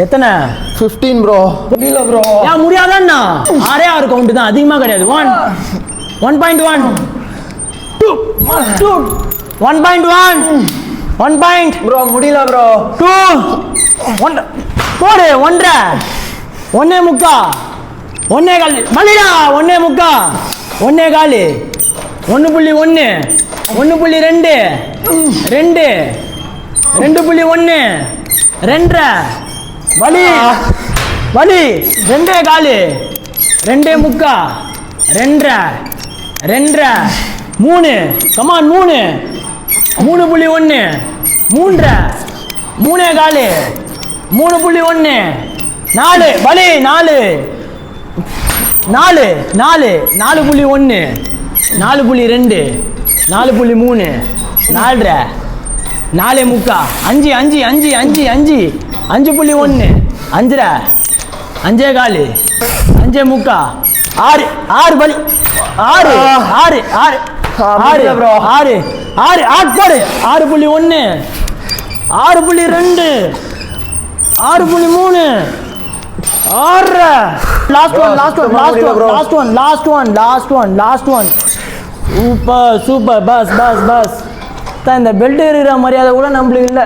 எத்தனை 15 ப்ரோ. முடியல ப்ரோ. ஏன் முடியாதண்ணா? 6 கவுண்ட் தான், அதிகமாக கிடையாது. 1.1 2 1.1 1 பாயிண்ட் ப்ரோ முடியல ப்ரோ. 2 1 போடு 1.5 1 முக்கா 1 கால் மலிடா 1 முக்கா 1 கால் 1.1 1.2 2 2.1 2 வலி வலி 2 கால் 2 முக்கா 2 2 3 கமான் 3 3.1 3 3 கால் 3.1 4 வலி 4 4 4 4.1 4.2 4.3 4 4 முக்கா 5 5 5 5 5 5.1 5 5 கால் 5 முக்கா 6 6 வலி 6 6 6 6 ப்ரோ 6 6 6 போடு 6.1 6.2 6.3 6 லாஸ்ட் ஒன் சூப்பர் பஸ் இந்த பெல்ட் இருக்கிற மரியாதை கூட நம்மளுக்கு இல்லை.